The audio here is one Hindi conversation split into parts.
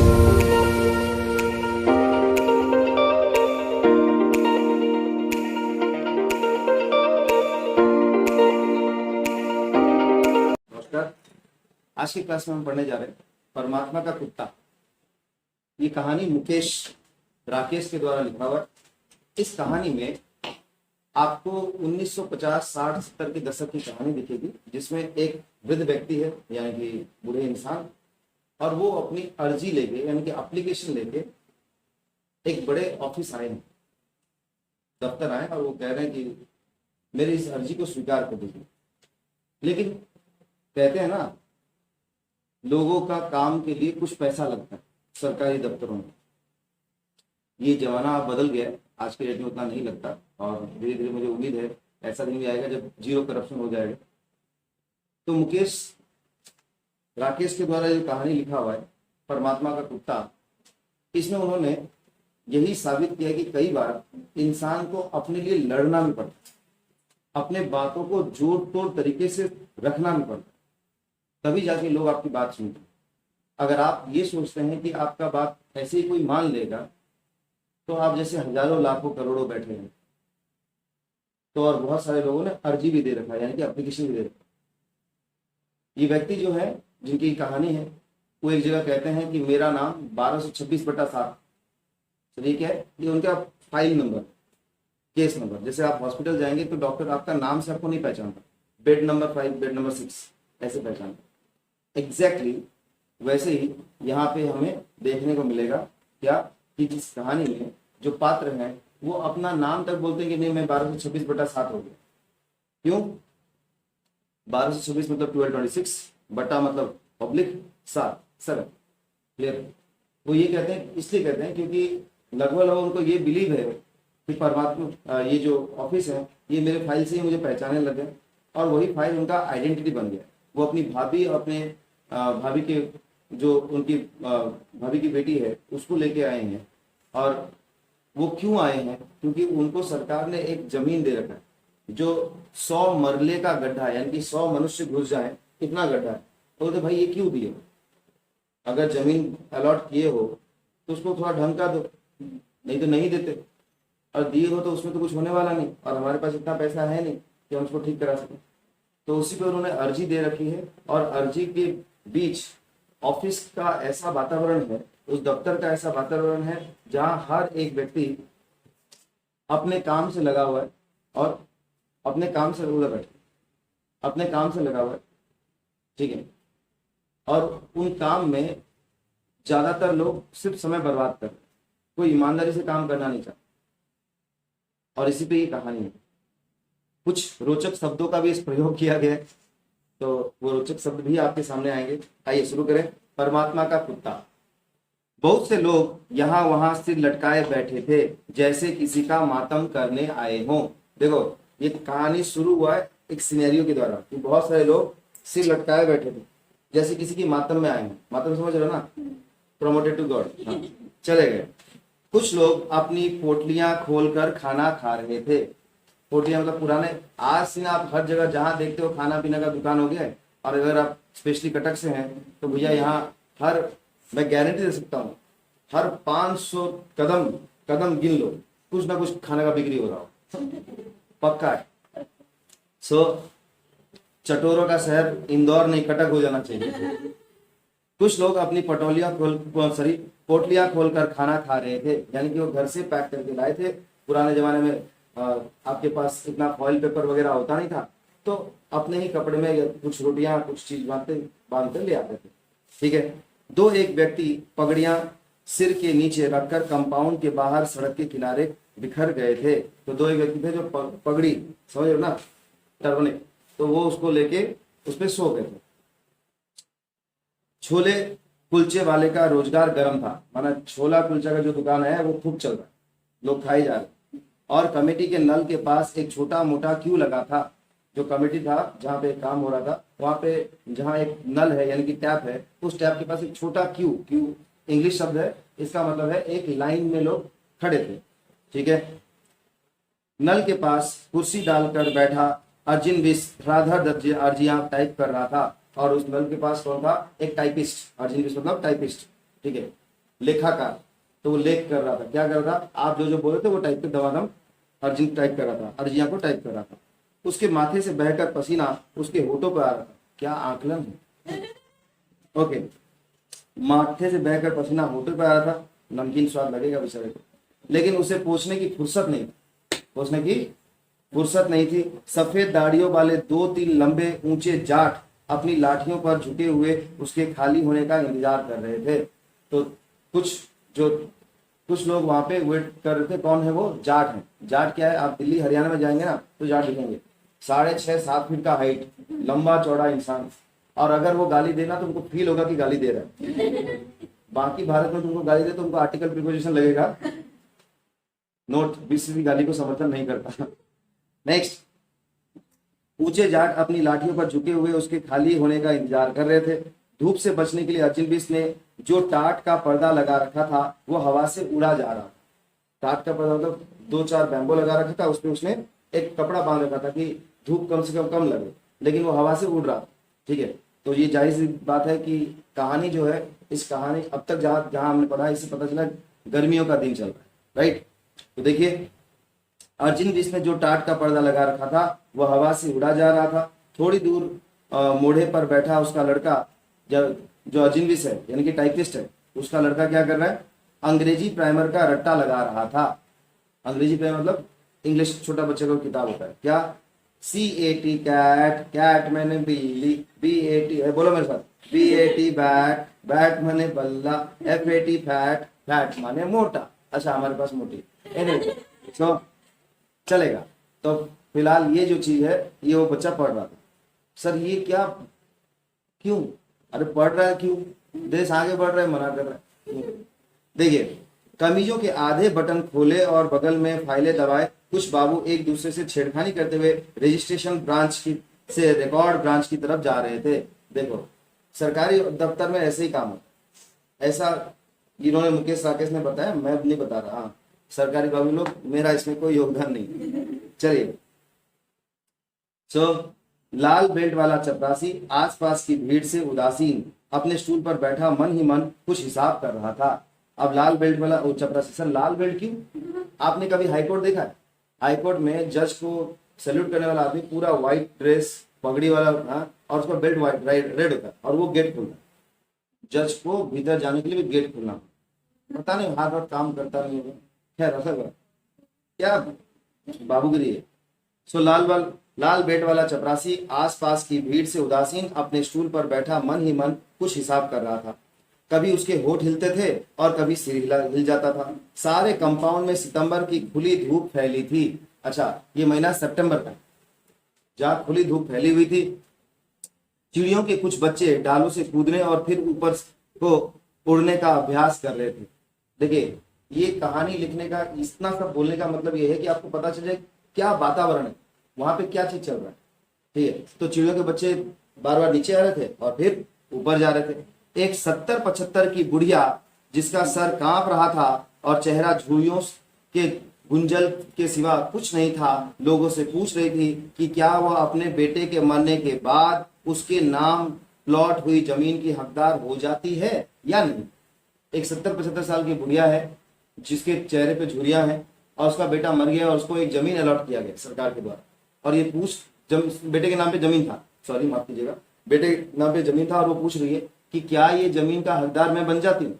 नमस्कार। आज की क्लास में हम पढ़ने जा रहे हैं परमात्मा का कुत्ता। ये कहानी मुकेश राकेश के द्वारा लिखा हुआ है। इस कहानी में आपको 1950, 60, 70 के दशक की कहानी दिखेगी, जिसमें एक वृद्ध व्यक्ति है, यानी कि बूढ़े इंसान, और वो अपनी अर्जी लेके, यानी कि एप्लीकेशन लेके एक बड़े ऑफिस आए हैं, दफ्तर आए, और वो कह रहे हैं कि मेरी इस अर्जी को स्वीकार कर दीजिए। लेकिन कहते हैं ना, लोगों का काम के लिए कुछ पैसा लगता है सरकारी दफ्तरों में। ये जमाना अब बदल गया है, आज के डेट में उतना नहीं लगता, और धीरे धीरे मुझे उम्मीद है ऐसा दिन भी आएगा जब जीरो करप्शन हो जाएगा। तो मुकेश राकेश के द्वारा जो कहानी लिखा हुआ है परमात्मा का कुत्ता, इसमें उन्होंने यही साबित किया कि कई बार इंसान को अपने लिए लड़ना भी पड़ता है, अपने बातों को जोड़ तोड़ तरीके से रखना भी पड़ता है, तभी जाके लोग आपकी बात सुनते हैं। अगर आप ये सोचते हैं कि आपका बात ऐसे ही कोई मान लेगा, तो आप जैसे हजारों लाखों करोड़ों बैठे हैं। तो और बहुत सारे लोगों ने अर्जी भी दे रखा है, यानी कि एप्लीकेशन भी दे रखा है। ये व्यक्ति जो है, जिनकी कहानी है, वो एक जगह कहते हैं कि मेरा नाम 1226/7। चलिए क्या है, ये उनका फाइल नंबर, केस नंबर। जैसे आप हॉस्पिटल जाएंगे तो डॉक्टर आपका नाम से आपको नहीं पहचानता, बेड नंबर 5, बेड नंबर 6 ऐसे पहचानता। एग्जैक्टली वैसे ही यहाँ पे हमें देखने को मिलेगा क्या, कि जिस कहानी में जो पात्र हैं वो अपना नाम तक बोलते हैं कि नहीं, मैं 1226/7 हो गया। क्यों? 1226 मतलब 1226, बटा मतलब पब्लिक, 7 क्लियर। वो ये कहते हैं, इसलिए कहते हैं क्योंकि लगभग उनको ये बिलीव है कि परमात्मा, ये जो ऑफिस है, ये मेरे फाइल से ही मुझे पहचानने लगे, और वही फाइल उनका आइडेंटिटी बन गया। वो अपनी भाभी और अपने भाभी के जो उनकी भाभी की बेटी है उसको लेके आए हैं। और वो क्यों आए हैं? क्योंकि उनको सरकार ने एक जमीन दे रखा है जो 100 मरले का गड्ढा है, यानी कि 100 मनुष्य घुस जाए इतना गड्ढा है। तो बोलते भाई ये क्यों दिए? अगर जमीन अलॉट किए हो तो उसको थोड़ा ढंग का दो, नहीं तो नहीं देते, और दिए हो तो उसमें तो कुछ होने वाला नहीं, और हमारे पास इतना पैसा है नहीं कि हम उसको ठीक करा सकें। तो उसी पर उन्होंने अर्जी दे रखी है, और अर्जी के बीच ऑफिस का ऐसा वातावरण है, उस दफ्तर का ऐसा वातावरण है जहां हर एक व्यक्ति अपने काम से लगा हुआ है, और अपने काम से अपने काम से लगा हुआ है, ठीक है। और उन काम में ज्यादातर लोग सिर्फ समय बर्बाद कर रहे हैं, कोई ईमानदारी से काम करना नहीं चाहता। और इसी पे ये कहानी है। कुछ रोचक शब्दों का भी इस प्रयोग किया गया है, तो वो रोचक शब्द भी आपके सामने आएंगे। आइए शुरू करें। परमात्मा का कुत्ता। बहुत से लोग यहाँ वहां सिर लटकाए बैठे थे, जैसे किसी का मातम करने आए हों। देखो, ये कहानी शुरू हुआ है एक सिनेरियो के द्वारा कि बहुत सारे लोग सिर लटकाए बैठे थे, जैसे किसी की मातम में आए हों। मातम समझ रहे हो ना? प्रोमोटेड टू गॉड, चले गए। कुछ लोग अपनी पोटलियां खोलकर खाना खा रहे थे। पोटलियां मतलब पुराने, आज से आप हर जगह जहां देखते हो खाना पीना का दुकान हो गया है। और अगर आप स्पेशली कटक से हैं तो भैया यहाँ मैं गारंटी दे सकता हूँ, हर 500 कदम गिन लो, कुछ ना कुछ खाने का बिक्री हो रहा हो, पक्का है। चटोरों का शहर इंदौर नहीं, कटक हो जाना चाहिए। कुछ लोग अपनी पोटलियां खोलकर खाना खा रहे थे, यानी कि वो घर से पैक करके लाए थे। पुराने जमाने में आपके पास इतना फॉइल पेपर वगैरह होता नहीं था, तो अपने ही कपड़े में कुछ रोटियां, कुछ चीज बांधते ले आते थे, ठीक है। एक व्यक्ति पगड़ियां सिर के नीचे रखकर कंपाउंड के बाहर सड़क के किनारे बिखर गए थे। तो एक व्यक्ति थे जो पगड़ी, समझ रहे ना, टर्बने, तो वो उसको लेके उस पे सो गए थे। छोले कुलचे वाले का रोजगार गर्म था, माना छोला कुलचा का जो दुकान है वो खूब चल रहा है, लोग खाए जा रहे। और कमेटी के नल के पास एक छोटा मोटा क्यू लगा था। जो कमेटी था जहाँ पे काम हो रहा था, वहां पे जहाँ एक नल है यानी कि टैप है, उस टैप के पास एक छोटा क्यू इंग्लिश शब्द है, इसका मतलब है एक लाइन में लोग खड़े थे, ठीक है। नल के पास कुर्सी डालकर बैठा अर्जुन विश्राधर अर्जियां टाइप कर रहा था। और उस नल के पास कौन था? एक टाइपिस्ट। अर्जुन विश्व मतलब टाइपिस्ट, ठीक है। लेखाकार, तो वो लेख कर रहा था, क्या कर रहा था, आप जो जो बोल रहे थे वो टाइप पे दमादम अर्जुन टाइप कर रहा था, अर्जिया को टाइप कर रहा था। उसके माथे से बहकर पसीना उसके होठों पर आ रहा था। क्या आकलन है। ओके, माथे से बहकर पसीना होठों पर आ रहा था, नमकीन स्वाद लगेगा बेचारे को, लेकिन उसे पूछने की फुर्सत नहीं, पूछने की फुर्सत नहीं थी। सफेद दाढ़ियों वाले 2-3 लंबे ऊंचे जाट अपनी लाठियों पर झुके हुए उसके खाली होने का इंतजार कर रहे थे। तो कुछ लोग वहां पे वेट कर रहे थे। कौन है वो? जाट है। जाट क्या है, आप दिल्ली हरियाणा में जाएंगे ना तो जाट दिखेंगे, 6.5-7 फीट का हाइट, लंबा चौड़ा इंसान, और अगर वो गाली देना तो उनको फील होगा कि गाली दे रहा है। बाकी भारत में तुमको गाली दे तो उनको आर्टिकल प्रीपोजिशन लगेगा, नोट, बीसीसी गाली को समर्थन नहीं करता। नेक्स्ट, ऊंचे जाट अपनी लाठियों पर झुके हुए उसके खाली होने का इंतजार कर रहे थे। धूप से बचने के लिए अर्जुन बिष्ट ने जो टाट का पर्दा लगा रखा था वो हवा से उड़ा जा रहा। टाट का पर्दा मतलब 2-4 बैम्बो लगा रखा था, उसपे उसने एक कपड़ा बांध रखा था कि धूप कम से कम लगे, लेकिन वो हवा से उड़ रहा था। ठीक है, तो ये जाहिर सी बात है कि कहानी जो है, इस कहानी अब तक जहां हमने पढ़ा इससे पता चला गर्मियों का दिन चल रहा है, राइट। तो देखिए, अर्जुन बिष्ट ने जो टाट का पर्दा लगा रखा था वह हवा से उड़ा जा रहा था। थोड़ी दूर मोढ़े पर बैठा उसका लड़का, जो अर्जुन बिष्ट है यानी कि टाइपिस्ट है, उसका लड़का क्या कर रहा है, अंग्रेजी प्राइमर का रट्टा लगा रहा था। अंग्रेजी प्राइमर मतलब इंग्लिश, छोटा बच्चे को किताब होता है क्या, CAT कैट, कैट मैंने बिल्ली, BAT बोलो मेरे साथ, BAT बैट, बैट माने बल्ला, FAT फैट, फैट माने मोटा। अच्छा, हमारे पास मोटी, एनीवे तो चलेगा। तो फिलहाल ये जो चीज है ये वो बच्चा पढ़ रहा था। सर ये क्या, क्यों, अरे पढ़ रहा है क्यों, देश आगे बढ़ रहा है, मना कर रहा है। देखिए, कमीजों के आधे बटन खोले और बगल में फाइलें दबाए कुछ बाबू एक दूसरे से छेड़खानी करते हुए रजिस्ट्रेशन ब्रांच की से रिकॉर्ड ब्रांच की तरफ जा रहे थे। देखो, सरकारी दफ्तर में ऐसे ही काम होता, ऐसा इन्होंने मुकेश राकेश ने बताया, मैं नहीं बता रहा। हाँ, सरकारी बाबू लोग, मेरा इसमें कोई योगदान नहीं। चलिए, लाल बेल्ट वाला चपरासी आसपास की भीड़ से उदासीन अपने स्टूल पर बैठा मन ही मन कुछ हिसाब कर रहा था। अब लाल बेल्ट वाला चपरासी, सर लाल बेल्ट क्यों? आपने कभी हाईकोर्ट देखा है? हाईकोर्ट में जज को सैल्यूट करने वाला आदमी पूरा व्हाइट ड्रेस, पगड़ी वाला, और उसका बेल्ट व्हाइट रेड होता है, और वो गेट खोलता है। जज को भीतर जाने के लिए भी गेट खोलना, पता नहीं हाथ हाथ काम करता नहीं होगा, खैर ऐसा क्या बाबूगिरी है। लाल बेट वाला चपरासी आसपास की भीड़ से उदासीन अपने स्टूल पर बैठा मन ही मन कुछ हिसाब कर रहा था। कभी उसके होठ हिलते थे और कभी सिर हिल जाता था। सारे कंपाउंड में सितंबर की खुली धूप फैली थी। अच्छा, ये महीना सितंबर का, जहाँ खुली धूप फैली हुई थी। चिड़ियों के कुछ बच्चे डालों से कूदने और फिर ऊपर को उड़ने का अभ्यास कर रहे थे। देखिए, ये कहानी लिखने का, इतना सब बोलने का मतलब ये है कि आपको पता चल जाए क्या वातावरण है, वहां पे क्या चीज चल रहा है। ठीक है, तो चिड़ियों के बच्चे बार बार नीचे आ रहे थे और फिर ऊपर जा रहे थे। एक 70-75 की बुढ़िया जिसका सर कांप रहा था और चेहरा झुर्रियों के गुंजल के सिवा कुछ नहीं था, लोगों से पूछ रही थी कि क्या वह अपने बेटे के मरने के बाद उसके नाम प्लॉट हुई जमीन की हकदार हो जाती है या नहीं। एक 70-75 साल की बुढ़िया है जिसके चेहरे पे झुर्रियां हैं और उसका बेटा मर गया और उसको एक जमीन अलॉट किया गया सरकार के द्वारा, और ये बेटे के नाम पे जमीन था, सॉरी माफ कीजिएगा, बेटे के नाम पे जमीन था, और वो पूछ रही है कि क्या ये जमीन का हकदार मैं बन जाती हूँ,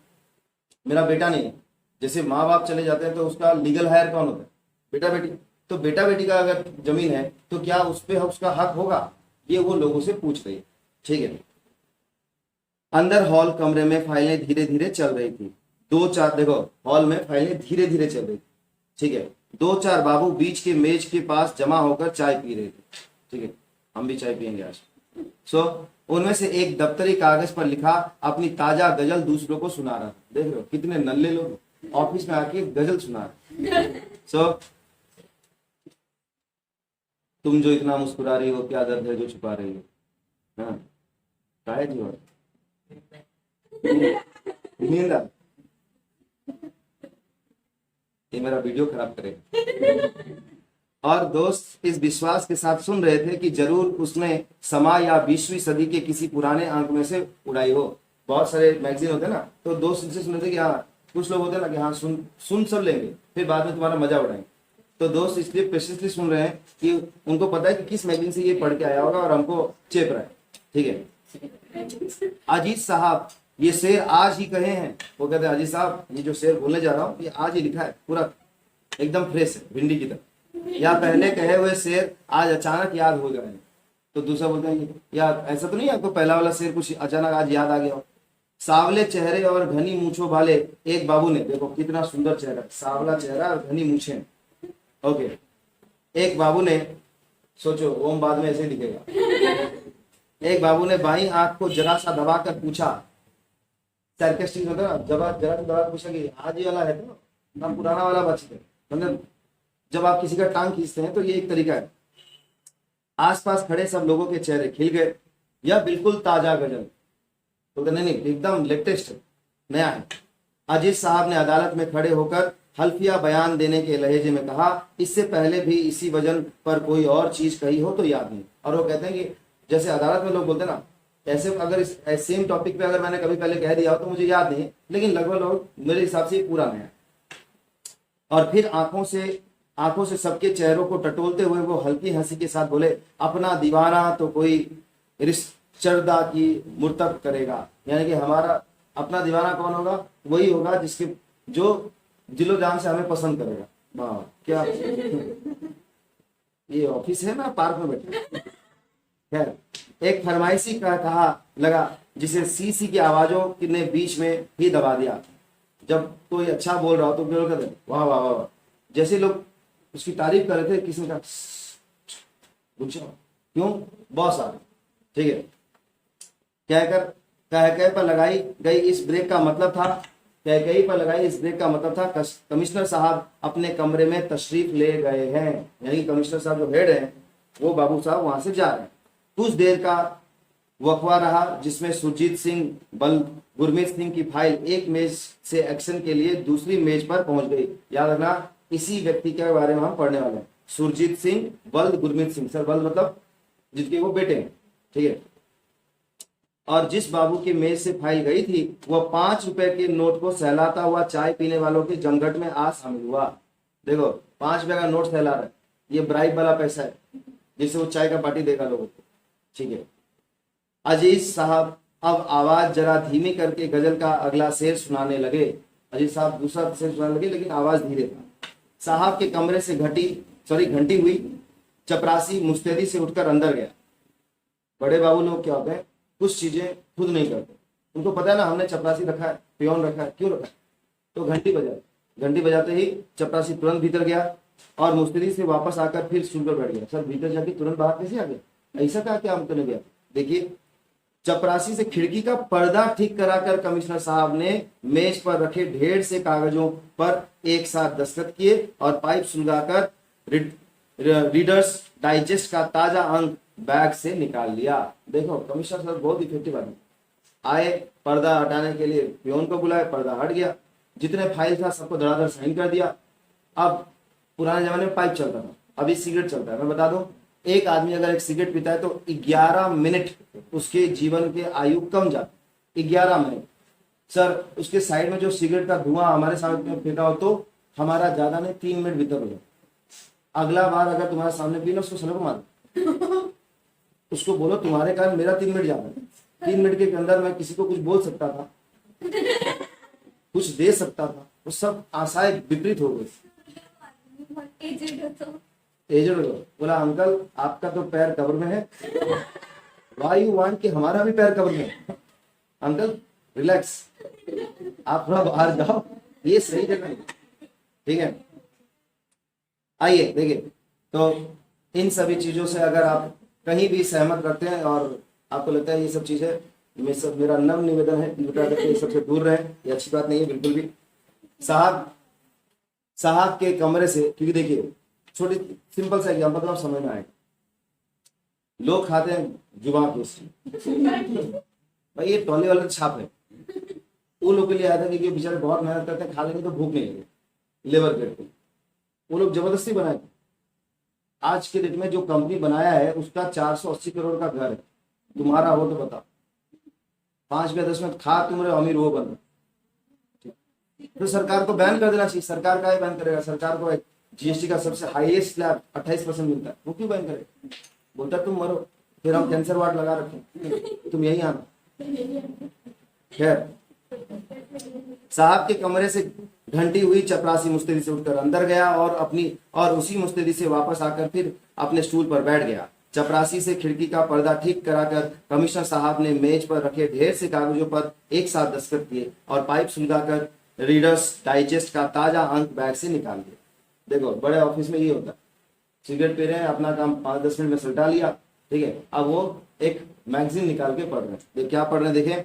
मेरा बेटा नहीं है। जैसे माँ बाप चले जाते हैं तो उसका लीगल हायर कौन होता है, बेटा बेटी। तो बेटा बेटी का अगर जमीन है तो क्या उस पर उसका हक होगा, ये वो लोगों से पूछ रही है। ठीक है, अंदर हॉल कमरे में फाइलें धीरे धीरे चल रही थी। 2-4 देखो, हॉल में फाइलें धीरे धीरे चल रही थी। ठीक है, 2-4 बाबू बीच के मेज के पास जमा होकर चाय पी रहे थे। ठीक है, हम भी चाय पियेंगे आज। उनमें से एक दफ्तरी कागज पर लिखा अपनी ताजा गजल दूसरों को सुना रहा था। देख रहे हो कितने नल्ले लोग ऑफिस में आके गजल सुना रहे। तुम जो इतना मुस्कुरा रही हो, क्या दर्द है जो छुपा रही हो। हाँ, काहे जी और नींद आ, ये मेरा वीडियो खराब करेगा। और दोस्त इस विश्वास के साथ सुन रहे थे कि जरूर उसने समा या 20वीं सदी के किसी पुराने अंक में से उड़ाई हो। बहुत सारे मैगजीन होते हैं ना, तो दोस्त इनसे सुन रहे थे कि हाँ कुछ लोग होते हैं ना कि हाँ सुन सुन सब लेंगे, फिर बाद में तुम्हारा मजा उड़ाएंगे। तो दोस्त इसलिए प्रेशियसली सुन रहे हैं कि उनको पता है कि किस मैगजीन से ये पढ़ के आया होगा और हमको चेप रहा है। ठीक है, अजीत साहब ये शेर आज ही कहे हैं। वो कहते हैं अजीत साहब ये जो शेर बोलने जा रहा हूँ ये आज ही लिखा है, पूरा एकदम फ्रेश है, भिंडी की तरह। या पहले कहे हुए शेर आज अचानक याद हो गए। तो दूसरा बोलते हैं यार ऐसा तो नहीं आपको पहला वाला शेर कुछ अचानक आज याद आ गया हो। सावले चेहरे और घनी मूछों वाले एक बाबू ने, देखो कितना सुंदर चेहरा, सावला चेहरा और घनी मूछें, ओके। एक बाबू ने, सोचो ओम बाद में ऐसे लिखेगा। एक बाबू ने बाई आंख को जरा सा दबा कर पूछा, सरकास्टिक होता है, जरा सा दबा कर पूछा कि आज ही वाला है तो ना पुराना वाला बच गया। मतलब जब आप किसी का टांग खींचते हैं तो ये एक तरीका है। आसपास खड़े सब लोगों के चेहरे खिल गए। यह बिल्कुल ताजा गजल, तो नहीं एकदम लेटेस्ट नया है। अजीत साहब ने अदालत में खड़े होकर हल्फिया बयान देने के लहजे में कहा, इससे पहले भी इसी वजन पर कोई और चीज कही हो तो याद नहीं। और वो कहते हैं कि जैसे अदालत में लोग बोलते हैं ना, ऐसे अगर इस सेम टॉपिक पे अगर मैंने कभी पहले कह दिया हो तो मुझे याद नहीं, लेकिन लगभग लोग मेरे हिसाब से पूरा नया। और फिर आंखों से सबके चेहरों को टटोलते हुए वो हल्की हंसी के साथ बोले, अपना दीवाना तो कोई रिश्चर्दा की मुर्तब करेगा। यानी कि हमारा अपना दीवाना कौन होगा? वही होगा जिसके जो दिलो जान से हमें पसंद करेगा। वाह क्या ये ऑफिस है ना, पार्क में बैठे। खैर, एक फरमाइशी का कहा लगा जिसे सी की आवाजों ने बीच में ही दबा दिया। जब कोई अच्छा बोल रहा हो तो लोग कहते वाह वाह वाह, जैसे लोग उसकी तारीफ कर रहे थे, किसी ने कहा क्यों बॉस आ गए। ठीक है, कह पर लगाई गई इस ब्रेक का मतलब था कमिश्नर साहब अपने कमरे में तशरीफ ले गए हैं। यानी कमिश्नर साहब जो हेड हैं वो बाबू साहब वहां से जा रहे हैं। कुछ देर का वकवा रहा जिसमें सुरजीत सिंह बल्द गुरमीत सिंह की फाइल एक मेज से एक्शन के लिए दूसरी मेज पर पहुंच गई। याद रखना इसी व्यक्ति के बारे में हम पढ़ने वाले हैं, सुरजीत सिंह बल्द गुरमीत सिंह। सर बल्द मतलब जिनके वो बेटे हैं। ठीक है, और जिस बाबू की मेज से फाइल गई थी वह 5 रुपए के नोट को सहलाता हुआ चाय पीने वालों के जमघट में आ शामिल हुआ। देखो 5 रुपए का नोट सहला रहा है, ये ब्राइब वाला पैसा है जिससे वो चाय का पार्टी देगा लोगों को। ठीक है, अजीत साहब अब आवाज जरा धीमी करके गजल का अगला शेर सुनाने लगे। अजीत साहब दूसरा शेर सुनाने लगे लेकिन आवाज धीरे था। साहब के कमरे से घंटी हुई। चपरासी मुस्तैदी से उठकर अंदर गया। बड़े बाबू लोग क्या होते हैं, कुछ चीजें खुद नहीं करते, उनको पता है ना हमने चपरासी रखा है, पियोन रखा है, क्यों रखा है, तो घंटी बजाते ही चपरासी तुरंत भीतर गया और मुस्तैदी से वापस आकर फिर सुनकर बैठ गया। सर भीतर जाके तुरंत बाहर कैसे आ गया, ऐसा कहा क्या हम करने गया? देखिए, चपरासी से खिड़की का पर्दा ठीक कराकर कमिश्नर साहब ने मेज पर रखे ढेर से कागजों पर एक साथ दस्तखत किए और पाइप सुलगाकर रीडर्स डाइजेस्ट का ताजा अंक बैग से निकाल लिया। देखो कमिश्नर साहब बहुत इफेक्टिव आदमी आए, पर्दा हटाने के लिए पियोन को बुलाए, पर्दा हट गया, जितने फाइल था सबको धड़ाधड़ साइन कर दिया। अब पुराने जमाने में पाइप चलता था, अभी सिगरेट चलता है। मैं बता दूं, एक आदमी अगर एक सिगरेट पीता है तो 11 मिनट उसके जीवन के आयु कम जाती, 11 मिनट। सर उसके साइड में जो सिगरेट का धुआं हमारे सामने फेंका हो तो हमारा ज्यादा नहीं 3 मिनट भीतर हो जाए। अगला बार अगर तुम्हारे सामने पीना उसको सलग मार, उसको बोलो तुम्हारे कारण मेरा 3 मिनट ज्यादा है। 3 मिनट के अंदर मैं किसी को कुछ बोल सकता था, कुछ दे सकता था, वो सब आशाएं विपरीत हो गई। एजेड हो बोला अंकल आपका तो पैर कब्र में है, वाई यू वांट कि हमारा भी पैर कब्र में है। अंकल रिलैक्स, आप थोड़ा बाहर जाओ, ये सही जगह है। ठीक है, आइए देखिए, तो इन सभी चीजों से अगर आप कहीं भी सहमत करते हैं और आपको लगता है ये सब चीजें मेरा नम्र निवेदन है कृपया करके ये सबसे दूर रहे, ये अच्छी बात नहीं है बिल्कुल भी। साहब के कमरे से, क्योंकि देखिए छोटी सिंपल सा एग्जाम्पल तो आप समझ में आएगा। लोग खाते हैं जुबान पेस्ट्री, भाई ये टॉली वाला छाप है, वो लोग के लिए आया था कि बेचारे बहुत मेहनत करते हैं, खा लेंगे तो भूख नहीं लगे, लेबर ग्रेड पे वो लोग जबरदस्ती बनाए। आज के डेट में जो कंपनी बनाया है उसका 480 करोड़ का घर है, तुम्हारा हो तो बताओ, 5 या 10 मिनट खा तुम रहे अमीर वो बन रहे। तो सरकार को बैन कर देना चाहिए। सरकार का ही बैन करेगा, सरकार को जीएसटी का सबसे हाईएस्ट स्लैब 28% मिलता है, वो क्यों बैन करेगा? बोलता तुम मरो, फिर हम कैंसर वार्ड लगा रखें, तुम यही आना। खैर, साहब के कमरे से घंटी हुई, चपरासी मुस्तैदी से उठकर अंदर गया और उसी मुस्तैदी से वापस आकर फिर अपने स्टूल पर बैठ गया। चपरासी से खिड़की का पर्दा ठीक कराकर कमिश्नर साहब ने मेज पर रखे ढेर से कागजों पर एक साथ दस्तखत किए और पाइप सुलगाकर रीडर्स डाइजेस्ट का ताजा अंक बैग से निकाल दिया। देखो, बड़े ऑफिस में ये होता है, सिगरेट पी रहे हैं, अपना काम 5-10 मिनट में सल्टा लिया, ठीक है। अब वो एक मैगजीन निकाल के पढ़ रहे हैं। क्या पढ़ रहे हैं देखें,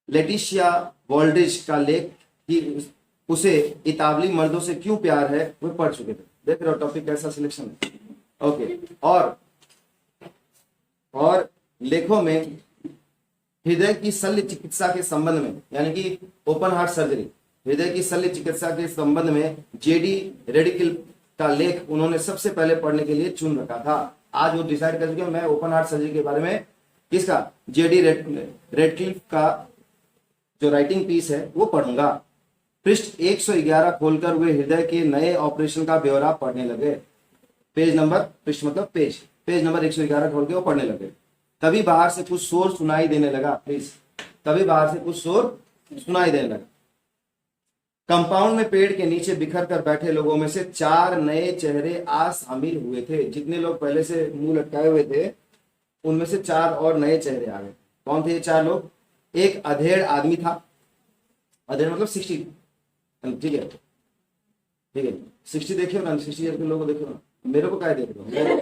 लेटिशिया वॉल्डेज का लेख कि उसे इतावली मर्दों से क्यों प्यार है, वो पढ़ चुके थे। देख रहे हो टॉपिक कैसा सिलेक्शन है। ओके, और लेखों में हृदय की शल्य चिकित्सा के संबंध में, यानी कि ओपन हार्ट सर्जरी, हृदय की शल्य चिकित्सा के संबंध में जेडी रेडिकल का लेख उन्होंने सबसे पहले पढ़ने के लिए चुन रखा था। आज वो डिसाइड कर चुके हैं मैं ओपन हार्ट सर्जरी के बारे में किसका, जेडी रेडक्लिफ का जो राइटिंग पीस है वो पढ़ूंगा। पृष्ठ 111 खोलकर वे हृदय के नए ऑपरेशन का ब्यौरा पढ़ने लगे। पेज नंबर, पृष्ठ मतलब पेज नंबर 111 खोल के वो पढ़ने लगे। तभी बाहर से कुछ शोर सुनाई देने लगा। प्लीज, तभी बाहर से कुछ शोर सुनाई देने लगा। कंपाउंड में पेड़ के नीचे बिखर कर बैठे लोगों में से 4 नए चेहरे आज शामिल हुए थे। जितने लोग पहले से मुंह लटकाए हुए थे उनमें से 4 और नए चेहरे आ गए। कौन थे ये 4 लोग? एक अधेड़ आदमी था, अधेड़ मतलब 60, ठीक है, ठीक है, 60 देखियो ना, 60 ईयर के लोगों को देखो ना, मेरे को क्या देख रहे हो?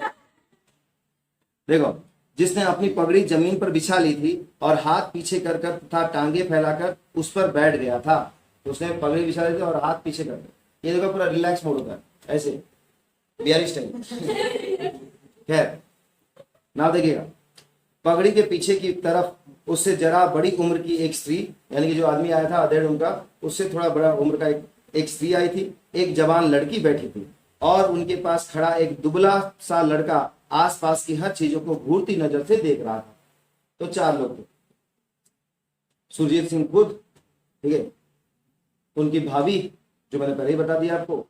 देखो, जिसने अपनी पगड़ी जमीन पर बिछा ली थी और हाथ पीछे कर कर तथा टांगे फैलाकर उस पर बैठ गया था। तो उसने पगड़ी बिछा ली थी और हाथ पीछे कर, ये देखो पूरा रिलैक्स मोड होता है, ऐसे बिहारी स्टाइल। खैर, ना देखिएगा, पगड़ी के पीछे की तरफ उससे जरा बड़ी उम्र की एक स्त्री, यानी कि जो आदमी आया था अधेड़ उनका, उससे थोड़ा बड़ा उम्र का एक स्त्री आई थी। एक जवान लड़की बैठी थी और उनके पास खड़ा एक दुबला सा लड़का आसपास की हर चीजों को घूरती नजर से देख रहा था। तो 4 लोग थे। सुरजीत सिंह खुद, ठीक है, उनकी भाभी जो मैंने पहले ही बता दिया आपको,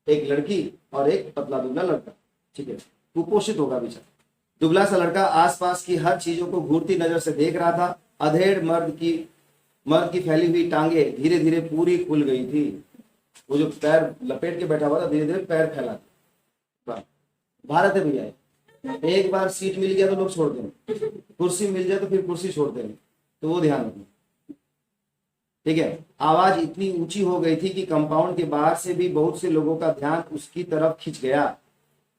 एक लड़की और एक पतला दुबला लड़का, ठीक है, कुपोषित होगा बेचारा। दुबला सा लड़का आसपास की हर चीजों को घूरती नजर से देख रहा था। अधेड़ मर्द की फैली हुई टांगे धीरे धीरे पूरी खुल गई थी। वो जो पैर लपेट के बैठा हुआ था, धीरे धीरे पैर फैला था। भारत है भैया, एक बार सीट मिल गया तो लोग छोड़ देंगे, कुर्सी मिल जाए तो फिर कुर्सी छोड़ देंगे, तो वो ध्यान रखना, ठीक है। आवाज इतनी ऊंची हो गई थी कि कंपाउंड के बाहर से भी बहुत से लोगों का ध्यान उसकी तरफ खिंच गया।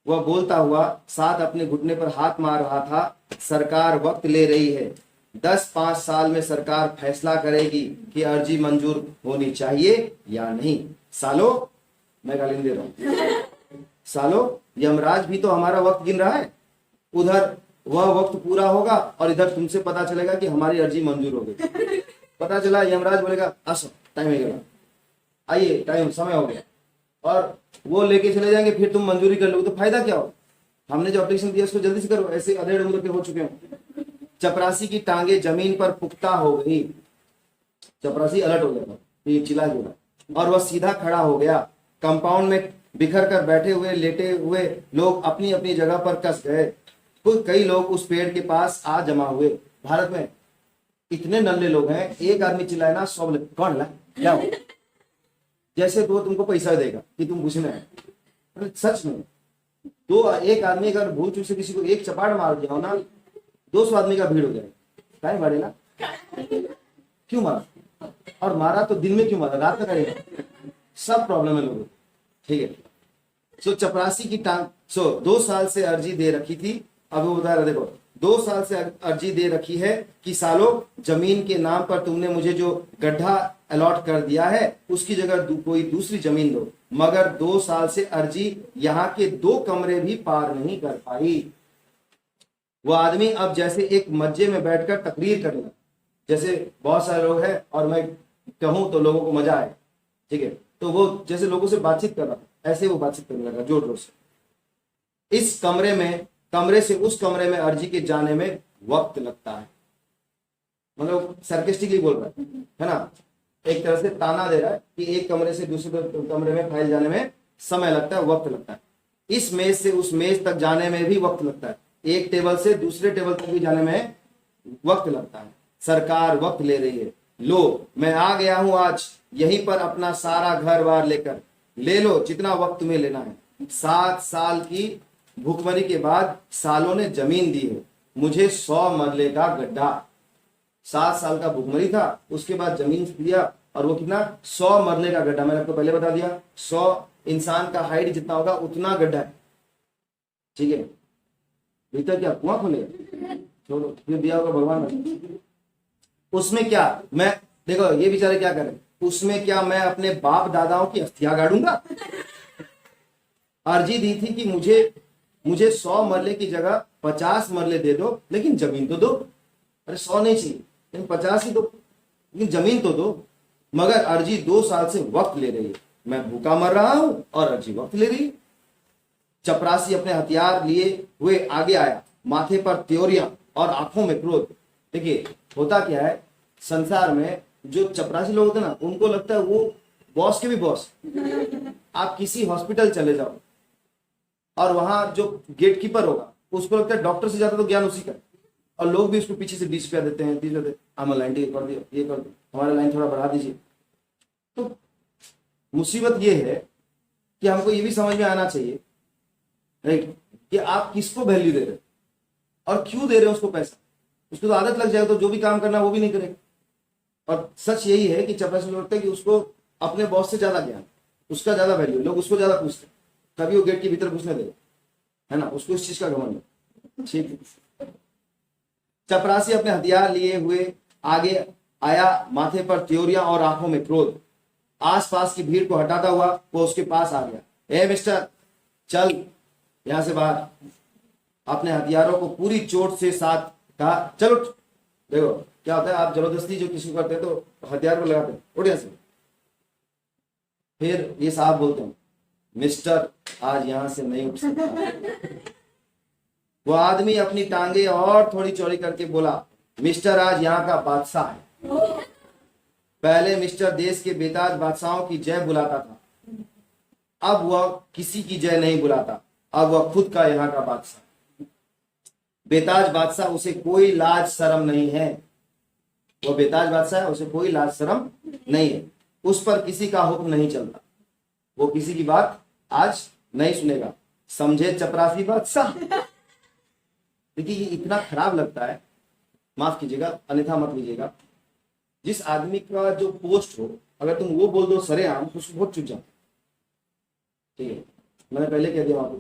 वह बोलता हुआ साथ अपने घुटने पर हाथ मार रहा था। सरकार वक्त ले रही है, 10-5 साल में सरकार फैसला करेगी कि अर्जी मंजूर होनी चाहिए या नहीं। सालो, मैं गाली दे रहा हूं, सालो, यमराज भी तो हमारा वक्त गिन रहा है। उधर वह वक्त पूरा होगा और इधर तुमसे पता चलेगा कि हमारी अर्जी मंजूर हो गई। पता चला यमराज बोलेगा असो टाइम हो गया, आइए टाइम समय हो गया, और वो लेके चले जाएंगे, फिर तुम मंजूरी कर लोगे तो फायदा क्या हो? हमने जो एप्लीकेशन दिया उसको जल्दी से करो, ऐसे अधेड़ उम्र के हो चुके हो। चपरासी की टांगे जमीन पर पुख्ता हो गई। चपरासी अलर्ट हो गया था, ये चिल्ला गया और वह सीधा खड़ा हो गया। कंपाउंड में बिखर कर बैठे हुए लेटे हुए लोग अपनी अपनी जगह पर कस गए। कई लोग उस पेड़ के पास आ जमा हुए। भारत में इतने नल्ले लोग हैं, एक आदमी चिल्लाए ना 100 लोग, कौन ला क्या हो? जैसे तो तुमको पैसा देगा कि तुम पूछना है। अरे सच में, एक आदमी अगर भूल चूक से किसी को एक चपाट मार दिया हो ना, 200 आदमी का भीड़ हो जाएगा। काय मारे ना, क्यों मारा? और मारा तो दिन में क्यों मारा, रात में करेगा? सब प्रॉब्लम है लोगों, ठीक है। सो चपरासी की टांग 2 साल से अर्जी दे रखी थी। अब वो बता रहा, देखो 2 साल से अर्जी दे रखी है कि सालों जमीन के नाम पर तुमने मुझे जो गड्ढा अलॉट कर दिया है उसकी जगह कोई दूसरी जमीन दो। मगर 2 साल से अर्जी यहाँ के 2 कमरे भी पार नहीं कर पाई। वो आदमी अब जैसे एक मज्जे में बैठकर तकरीर करना, जैसे बहुत सारे लोग हैं और मैं कहूं तो लोगों को मजा आए, ठीक है, तो वो जैसे लोगों से बातचीत कर रहा था, ऐसे वो बातचीत करने लगा जोर जोर से। इस कमरे से उस कमरे में अर्जी के जाने में वक्त लगता है, मतलब सरकेस्टिकली बोल रहा है ना। एक तरह से ताना दे रहा है कि एक कमरे से दूसरे कमरे में फाइल जाने में समय लगता है, वक्त लगता है। इस मेज से उस मेज तक जाने में भी वक्त लगता है, एक टेबल से दूसरे टेबल तक भी जाने में वक्त लगता है। सरकार वक्त ले रही है। लो मैं आ गया हूं आज यहीं पर अपना सारा घर बार लेकर, ले लो जितना वक्त तुम्हें लेना है। 7 साल की भूखमरी के बाद सालों ने जमीन दी है मुझे 100 मरले का गड्ढा। 7 साल का भूखमरी था, उसके बाद जमीन दिया, और वो कितना 100 मरले का गड्ढा। मैंने आपको पहले बता दिया 100 इंसान का हाइट जितना होगा उतना गड्ढा है, ठीक है। भीतर क्या कुआं खोले, छोड़ो, फिर दिया होगा भगवान ने। उसमें क्या मैं, देखो ये बेचारे क्या करें, उसमें क्या मैं अपने बाप दादाओं की अस्थियां गाड़ूंगा। अर्जी दी थी कि मुझे 100 मरले की जगह 50 मरले दे दो, लेकिन जमीन तो दो। अरे 100 नहीं चाहिए, लेकिन 50 ही दो, लेकिन जमीन तो दो। मगर अर्जी 2 साल से वक्त ले रही है, मैं भूखा मर रहा हूं और अर्जी वक्त ले रही है। चपरासी अपने हथियार लिए हुए आगे आया, माथे पर त्योरियां और आंखों में क्रोध। देखिए होता क्या है संसार में, जो चपरासी लोग होते हैं ना, उनको लगता है वो बॉस के भी बॉस। आप किसी हॉस्पिटल चले जाओ और वहां जो गेटकीपर होगा उसको लगता है डॉक्टर से ज्यादा तो ज्ञान उसी का है, और लोग भी उसको पीछे से 20 रुपया देते हैं, 30 रुपया देते हैं, लाइन कर दिया, ये कर दो, हमारा लाइन थोड़ा बढ़ा दीजिए। तो मुसीबत ये है कि हमको ये भी समझ में आना चाहिए, राइट, कि आप किसको वैल्यू दे रहे हो और क्यों दे रहे हो उसको पैसा। उसको तो आदत लग जाए तो जो भी काम करना वो भी नहीं करेगा। और सच यही है कि चपरासी लोग लगता है कि उसको अपने बॉस से ज्यादा ज्ञान, उसका ज्यादा वैल्यू, लोग उसको ज्यादा पूछते हैं, कभी वो गेट के भीतर घुसने देगा, है ना, उसको इस चीज का घमंड है, ठीक है। चपरासी अपने हथियार लिए हुए आगे आया, माथे पर त्योरियां और आंखों में क्रोध। आसपास की भीड़ को हटाता हुआ वो उसके पास आ गया। ए मिस्टर, चल यहां से बाहर। अपने हथियारों को पूरी चोट से साथ कहा, चलो। देखो क्या होता है, आप जबरदस्ती जो किसी को करते हैं तो हथियार को लगाते हैं, उठ यहां से। फिर ये साहब बोलते हैं, मिस्टर आज यहां से नहीं उठ सकता। वो आदमी अपनी टांगे और थोड़ी चौड़ी करके बोला, मिस्टर आज यहाँ का बादशाह है। पहले मिस्टर देश के बेताज बादशाहों की जय बुलाता था, अब वह किसी की जय नहीं बुलाता, अब वह खुद का यहाँ का बादशाह। बेताज बादशाह, उसे कोई लाज शर्म नहीं है। वो बेताज बादशाह है, उसे कोई लाज शर्म नहीं है, उस पर किसी का हुक्म नहीं चलता, वो किसी की बात आज नहीं सुनेगा। समझे चपरासी बादशाह। देखिए ये इतना खराब लगता है, माफ कीजिएगा अन्यथा मत लीजिएगा, जिस आदमी का जो पोस्ट हो अगर तुम वो बोल दो सरेआम तो उसको बहुत चुप जाता, ठीक है। मैंने पहले कह दिया आपको,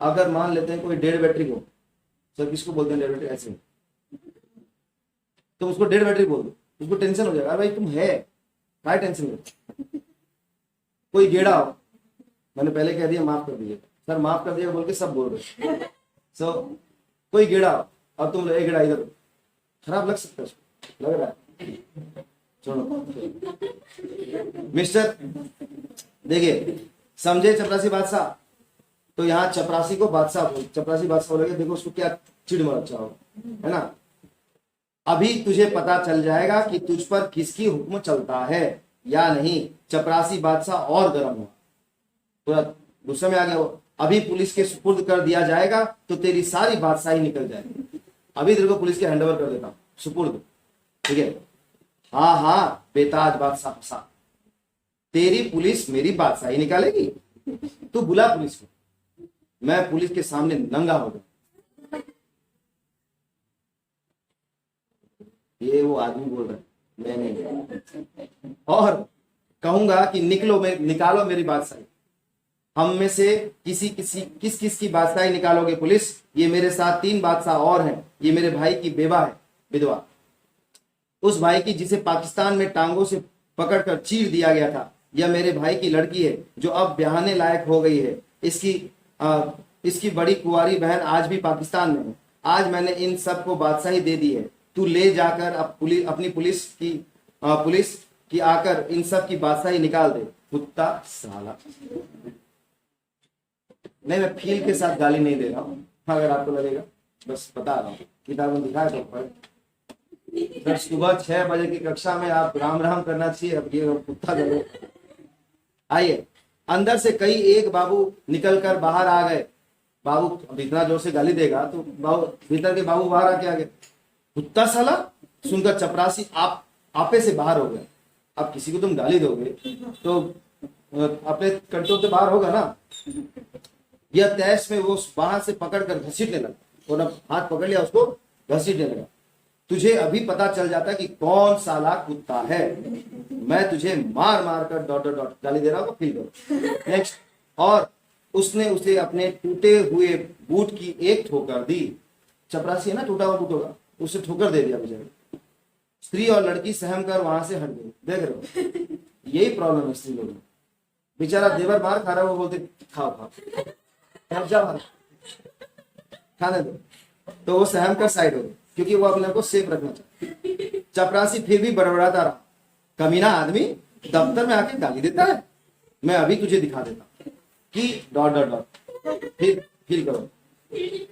अगर मान लेते हैं कोई डेढ़ बैटरी को, सर किसको बोलते हैं डेढ़ बैटरी, ऐसे तो उसको डेढ़ बैटरी बोल दो, उसको टेंशन हो जाएगा, भाई तुम है क्या टेंशन है। कोई गेड़ा हो, मैंने पहले कह दिया माफ कर दीजिए सर, माफ कर दिया बोल के सब बोल रहे। सो कोई गेड़ा हो और तुम एक गेड़ा इधर, खराब लग सकता है उसको, लग रहा है, छोड़ो। मिस्टर देखिए, समझे चपरासी बादशाह, तो यहाँ चपरासी को बादशाह बोल, चपरासी बादशाह बोलेगा, देखो उसको क्या चिड़ मर अच्छा होगा, है ना। अभी तुझे पता चल जाएगा कि तुझ पर किसकी हुक्म चलता है या नहीं। चपरासी बादशाह और गर्म हुआ, पूरा गुस्से में आ गया वो। अभी पुलिस के सुपुर्द कर दिया जाएगा तो तेरी सारी बादशाही निकल जाएगी। अभी तेरे को पुलिस के हैंडओवर कर देता हूं, सुपुर्द, ठीक है। हाँ हाँ बेताज बादशाह फंसा, तेरी पुलिस मेरी बादशाही निकालेगी। तू बुला पुलिस को, मैं पुलिस के सामने नंगा हो गया। ये वो आदमी बोल रहा है, मैं नहीं, और कहूंगा कि निकालो मेरी बादशाही। हम में से किस की बादशाही निकालोगे पुलिस? ये मेरे साथ 3 बादशाह और हैं, ये मेरे भाई की बेवा है, विधवा, उस भाई की जिसे पाकिस्तान में टांगों से पकड़कर चीर दिया गया था। यह मेरे भाई की लड़की है जो अब ब्याहने लायक हो गई है। इसकी बड़ी कुंवारी बहन आज भी पाकिस्तान में है। आज मैंने इन सब को बादशाही दे दी है। तू ले जाकर अपनी पुलिस की आकर इन सब की बादशाही निकाल दे। कुत्ता साला। नहीं, मैं फील के साथ गाली नहीं दे रहा हूं, अगर आपको लगेगा, बस बता रहा हूं, किताब में दिखा तो सर सुबह 6 बजे की कक्षा में आप राम राम करना चाहिए, अब ये कुत्ता करो। आइए, अंदर से कई एक बाबू निकल कर बाहर आ गए। बाबू अब इतना जोर से गाली देगा तो बाबू भीतर के बाबू बाहर आके आ गए। कुत्ता साला सुनकर चपरासी आप आपे से बाहर हो गए। अब किसी को तुम गाली दोगे तो अपने कंट्रोल से बाहर होगा ना। यह तैश में वो बाहर से पकड़कर घसीटने लगा, और अब हाथ पकड़ लिया उसको घसीटने लगा। तुझे अभी पता चल जाता कि कौन साला कुत्ता है, मैं तुझे मार मार कर डॉट डॉट डॉट गाली दे रहा हूँ, फील करो। नेक्स्ट, और उसने उसे अपने टूटे हुए बूट की एक ठोकर दी। चपरासी है ना, टूटा हुआ बूट होगा, उसे ठोकर दे दिया बेचारे। स्त्री और लड़की सहम कर वहां से हट गई। देख रहे हो, यही प्रॉब्लम है स्त्री लोगों में। बेचारा देवर बाहर खा रहा है, वो बोलते खाओ खाओ जा बाहर खाने दो, तो वो सहम कर साइड हो गई, क्योंकि वो अपने को सेफ रखना चाहता। चपरासी फिर भी बड़बड़ाता रहा, कमीना आदमी दफ्तर में आके गाली देता है, मैं अभी तुझे दिखा देता कि डॉट डॉट डॉट फिर फील करो।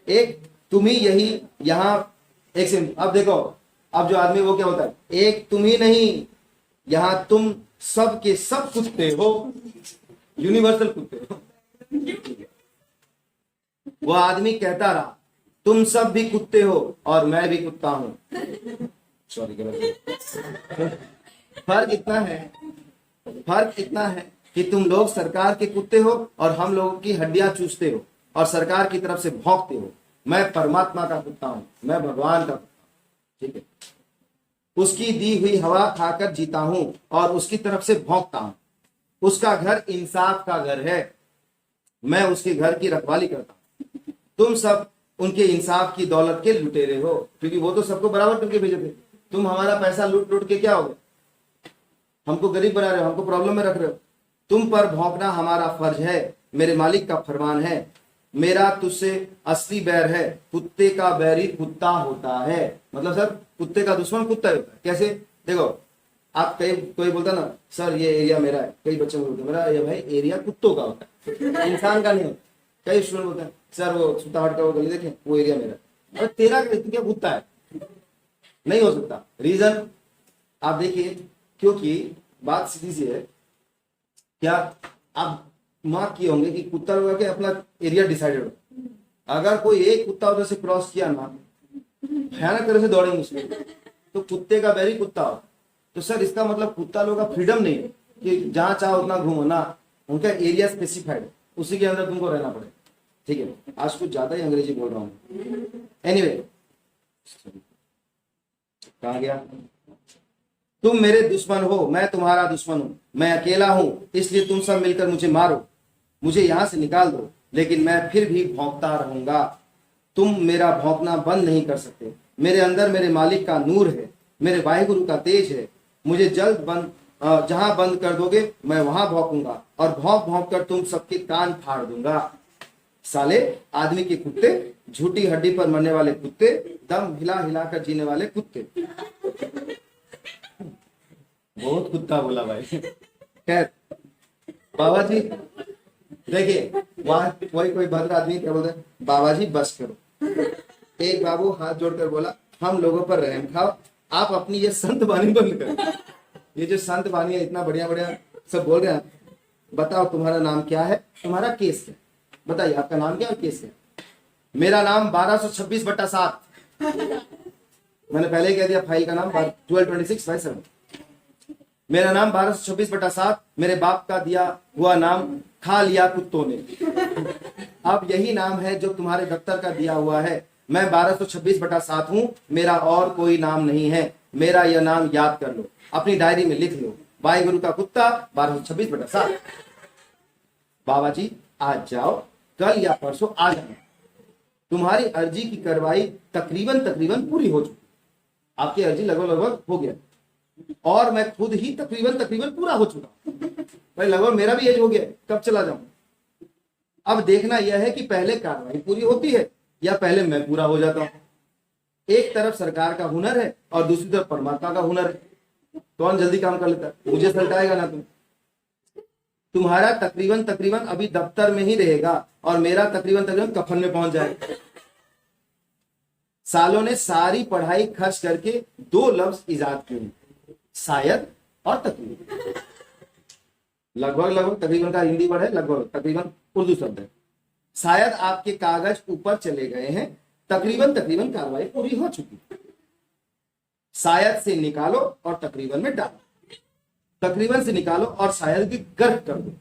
एक तुम ही यही यहाँ एक सेकंड, अब देखो, अब जो आदमी वो क्या होता है, एक तुम ही नहीं, यहाँ तुम सब के सब कुत्ते हो, यूनिवर्सल कुत्ते हो। वो आदमी कहता रहा तुम सब भी कुत्ते हो और मैं भी कुत्ता हूं। सॉरी, फर्क इतना है कि तुम लोग सरकार के कुत्ते हो और हम लोगों की हड्डियां चूसते हो और सरकार की तरफ से भौंकते हो। मैं परमात्मा का कुत्ता हूं, मैं भगवान का कुत्ता हूं, ठीक है। उसकी दी हुई हवा खाकर जीता हूं और उसकी तरफ से भौंकता हूं। उसका घर इंसाफ का घर है, मैं उसके घर की रखवाली करता हूं। तुम सब उनके इंसाफ की दौलत के लुटेरे हो, क्योंकि वो तो सबको बराबर करके भेजे थे। तुम हमारा पैसा लूट लूट के क्या हो गए, हमको गरीब बना रहे हो, हमको प्रॉब्लम में रख रहे हो। तुम पर भौंकना हमारा फर्ज है, मेरे मालिक का फरमान है। मेरा तुझसे असली बैर है, कुत्ते का बैरी कुत्ता होता है। मतलब सर कुत्ते का दुश्मन कुत्ता होता है। कैसे, देखो आप कई कोई बोलता ना सर ये एरिया मेरा है, कई बच्चे बोलते मेरा ये भाई एरिया कुत्तों का होता है, इंसान का नहीं होता। कई स्टूडेंट बोलते हैं सर वो सुताहट का वो गली देखें वो एरिया मेरा है। अरे तेरा क्या कुत्ता है, नहीं हो सकता। रीजन आप देखिए, क्योंकि बात सीधी सी है। क्या आप मार्क किए होंगे कि कुत्ता लोग के अपना एरिया डिसाइडेड हो, अगर कोई एक कुत्ता उधर से क्रॉस किया ना, भयानक तरह से दौड़ेंगे उसमें, तो कुत्ते का बैरी कुत्ता हो। तो सर इसका मतलब कुत्ता लोगों का फ्रीडम नहीं है कि जहां चाहो उतना घूमो ना, उनका एरिया स्पेसिफाइड है, उसी के अंदर तुमको रहना पड़ेगा, ठीक है। आज कुछ ज्यादा ही अंग्रेजी बोल रहा हूँ। एनीवे, कहाँ गया, तुम मेरे दुश्मन हो, मैं तुम्हारा दुश्मन हूं, मैं अकेला हूं, इसलिए तुम सब मिलकर मुझे मारो, मुझे यहां से निकाल दो, लेकिन मैं फिर भी भौंकता रहूंगा। तुम मेरा भौंकना बंद नहीं कर सकते। मेरे अंदर मेरे मालिक का नूर है, मेरे वाहिगुरु का तेज है। मुझे जल्द बंद जहां बंद कर दोगे मैं वहां भौंकूंगा और भौंक भौंक कर तुम सबके कान फाड़ दूंगा। साले आदमी के कुत्ते, झूठी हड्डी पर मरने वाले कुत्ते, दम हिला हिला कर जीने वाले कुत्ते। बहुत कुत्ता बोला भाई। खैर बाबा जी देखिए, वहां कोई भद्र आदमी क्या बोलते हैं, बाबा जी बस करो। एक बाबू हाथ जोड़कर बोला हम लोगों पर रहम खाओ, आप अपनी ये संत वाणी बंद करो। ये जो संत वाणी है इतना बढ़िया बढ़िया सब बोल रहे हैं। बताओ तुम्हारा नाम क्या है, तुम्हारा केस क्या, बताइए आपका नाम क्या और केस क्या। मेरा नाम 1226/7। मैंने पहले ही कह दिया फाइल का नाम 1226/7। मेरा नाम 1226/7, मेरे बाप का दिया हुआ नाम खा लिया कुत्तों ने। अब यही नाम है जो तुम्हारे दफ्तर का दिया हुआ है। मैं 1226/7 हूं, मेरा और कोई नाम नहीं है। मेरा यह नाम याद कर लो, अपनी डायरी में लिख लो, वाहिगुरु का कुत्ता 1226/7। बाबा जी आज जाओ, कल या परसों आ जाना। तुम्हारी अर्जी की कार्रवाई तकरीबन पूरी हो चुकी, आपकी अर्जी लगभग हो गया, और मैं खुद ही तकरीबन पूरा हो चुका भाई। लगभग मेरा भी एज हो गया, कब चला जाऊं। अब देखना यह है कि पहले कार्रवाई पूरी होती है या पहले मैं पूरा हो जाता हूं। एक तरफ सरकार का हुनर है और दूसरी तरफ परमात्मा का हुनर है। कौन जल्दी काम कर लेता है, मुझे सलटाएगा ना तुम। तुम्हारा तकरीबन अभी दफ्तर में ही रहेगा और मेरा तकरीबन कफन में पहुंच जाएगा। सालों ने सारी पढ़ाई खर्च करके दो लफ्ज इजाद किए, शायद और तकरीबन। लगभग लगभग तकरीबन का हिंदी वर्ड है, लगभग तकरीबन उर्दू शब्द है। शायद आपके कागज ऊपर चले गए हैं, तकरीबन तकरीबन कार्रवाई पूरी हो चुकी। शायद से निकालो और तकरीबन में डालो, तकरीबन से निकालो और शायद की गर्क कर दो।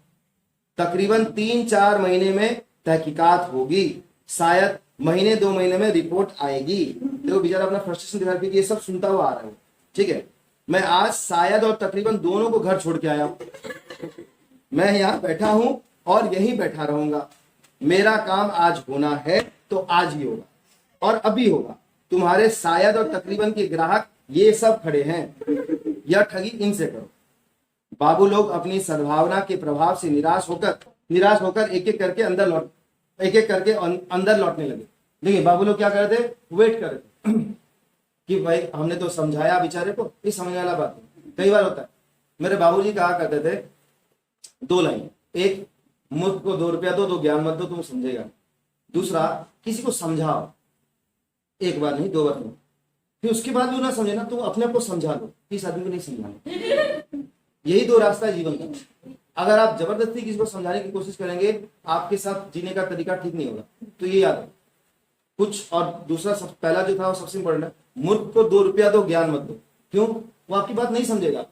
तकरीबन 3-4 महीने में तहकीकात होगी, शायद महीने 2 महीने में रिपोर्ट आएगी। देखो बेचारा अपना फ्रस्ट्रेशन दिखा कि ये सब सुनता हुआ आ रहा है, ठीक है। मैं आज शायद और तकरीबन दोनों को घर छोड़ के आया हूं। मैं यहाँ बैठा हूं और यहीं बैठा रहूंगा। मेरा काम आज होना है तो आज ही होगा और अभी होगा। तुम्हारे शायद और तकरीबन के ग्राहक ये सब खड़े हैं, यह ठगी इनसे करो। बाबू लोग अपनी सद्भावना के प्रभाव से निराश होकर एक एक करके अंदर लौटने लगे। देखिए बाबू लोग क्या कर रहे थे, वेट कर रहे थे कि भाई हमने तो समझाया बेचारे को, ये समझने वाला बात है। कई बार होता है, मेरे बाबूजी कहा करते थे 2 लाइन, एक मूर्ख को 2 रुपया दो, 2 ज्ञान मत दो, तुम समझेगा। दूसरा, किसी को समझाओ, 1 बार नहीं 2 बार नहीं, फिर उसके बाद भी ना समझे ना, तुम अपने आप को समझा लो, इस आदमी को नहीं समझाना। यही 2 रास्ता है जीवन का। अगर आप जबरदस्ती किसी को समझाने की कोशिश करेंगे, आपके साथ जीने का तरीका ठीक नहीं होगा। तो ये याद है कुछ। और दूसरा पहला जो था वो सबसे इंपॉर्टेंट है, मूर्ख को 2 रुपया दो, ज्ञान मत दो। क्यों? वो आपकी बात नहीं समझेगा,